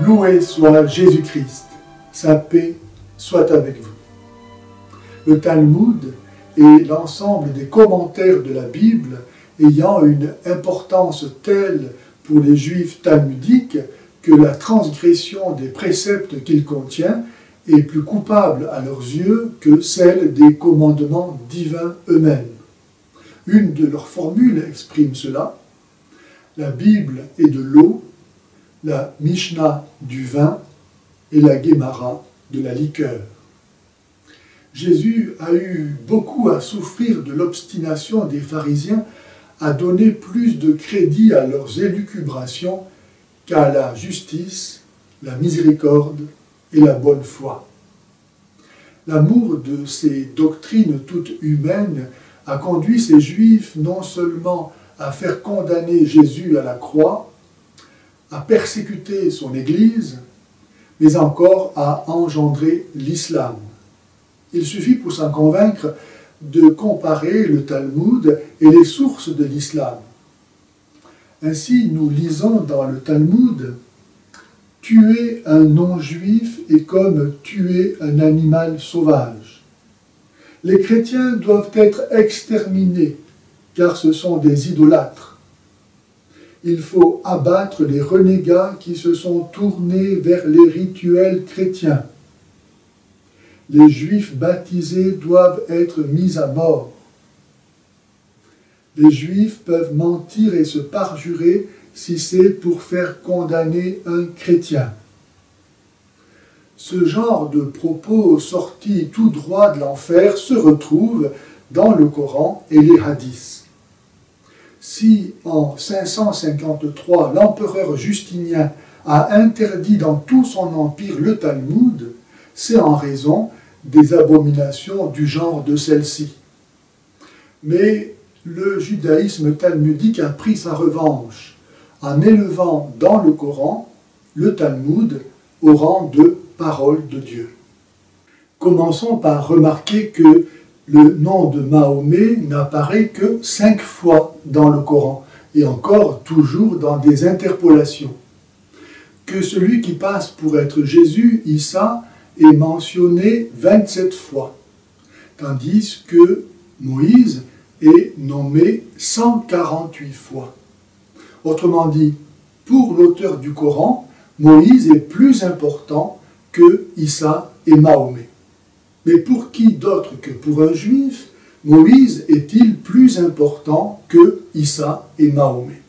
Loué soit Jésus-Christ, sa paix soit avec vous. Le Talmud est l'ensemble des commentaires de la Bible ayant une importance telle pour les Juifs talmudiques que la transgression des préceptes qu'il contient est plus coupable à leurs yeux que celle des commandements divins eux-mêmes. Une de leurs formules exprime cela. La Bible est de l'eau, la Mishnah du vin et la Guémara de la liqueur. Jésus a eu beaucoup à souffrir de l'obstination des pharisiens à donner plus de crédit à leurs élucubrations qu'à la justice, la miséricorde et la bonne foi. L'amour de ces doctrines toutes humaines a conduit ces Juifs non seulement à faire condamner Jésus à la croix, à persécuter son Église, mais encore à engendrer l'islam. Il suffit pour s'en convaincre de comparer le Talmud et les sources de l'islam. Ainsi, nous lisons dans le Talmud « Tuer un non-juif est comme tuer un animal sauvage. Les chrétiens doivent être exterminés, car ce sont des idolâtres. Il faut abattre les renégats qui se sont tournés vers les rituels chrétiens. Les Juifs baptisés doivent être mis à mort. Les Juifs peuvent mentir et se parjurer si c'est pour faire condamner un chrétien. » Ce genre de propos sortis tout droit de l'enfer se retrouve dans le Coran et les hadiths. Si en 553 l'empereur Justinien a interdit dans tout son empire le Talmud, c'est en raison des abominations du genre de celle-ci. Mais le judaïsme talmudique a pris sa revanche en élevant dans le Coran le Talmud au rang de parole de Dieu. Commençons par remarquer que le nom de Mahomet n'apparaît que 5 fois dans le Coran, et encore toujours dans des interpolations. Que celui qui passe pour être Jésus, Issa, est mentionné 27 fois, tandis que Moïse est nommé 148 fois. Autrement dit, pour l'auteur du Coran, Moïse est plus important que Issa et Mahomet. Mais pour qui d'autre que pour un juif, Moïse est-il plus important que Issa et Mahomet?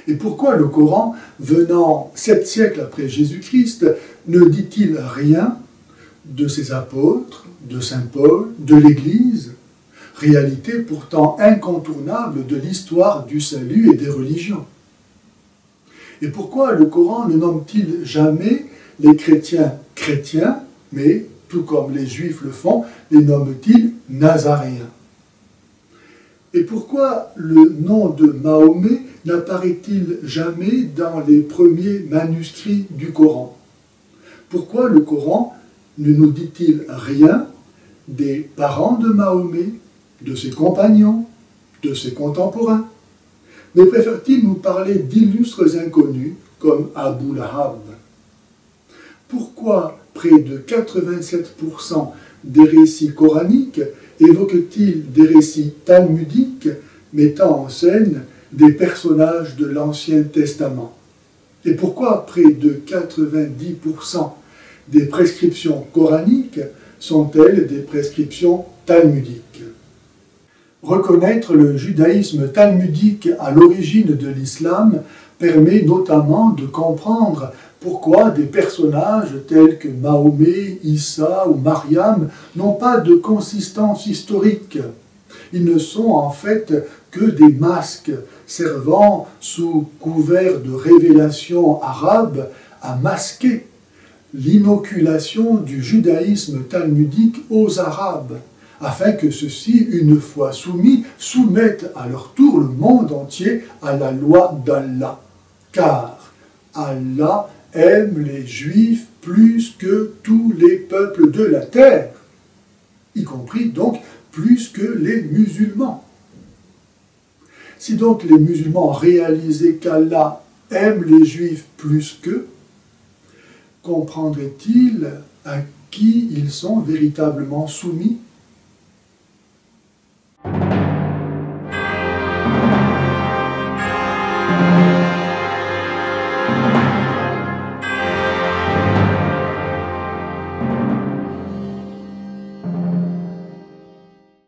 Et pourquoi le Coran, venant 7 siècles après Jésus-Christ, ne dit-il rien de ses apôtres, de saint Paul, de l'Église, réalité pourtant incontournable de l'histoire du salut et des religions? Et pourquoi le Coran ne nomme-t-il jamais les chrétiens chrétiens, mais, tout comme les juifs le font, les nomme-t-il nazaréens? Et pourquoi le nom de Mahomet n'apparaît-il jamais dans les premiers manuscrits du Coran? Pourquoi le Coran ne nous dit-il rien des parents de Mahomet, de ses compagnons, de ses contemporains? Mais préfère-t-il nous parler d'illustres inconnus comme Abu Lahab? Pourquoi près de 87% des récits coraniques évoquent-ils des récits talmudiques mettant en scène des personnages de l'Ancien Testament? Et pourquoi près de 90% des prescriptions coraniques sont-elles des prescriptions talmudiques? Reconnaître le judaïsme talmudique à l'origine de l'islam permet notamment de comprendre pourquoi des personnages tels que Mahomet, Issa ou Mariam n'ont pas de consistance historique. Ils ne sont en fait que des masques servant sous couvert de révélation arabe à masquer l'inoculation du judaïsme talmudique aux Arabes, afin que ceux-ci, une fois soumis, soumettent à leur tour le monde entier à la loi d'Allah. Car Allah aime les Juifs plus que tous les peuples de la terre, y compris donc plus que les musulmans. Si donc les musulmans réalisaient qu'Allah aime les Juifs plus qu'eux, comprendraient-ils à qui ils sont véritablement soumis?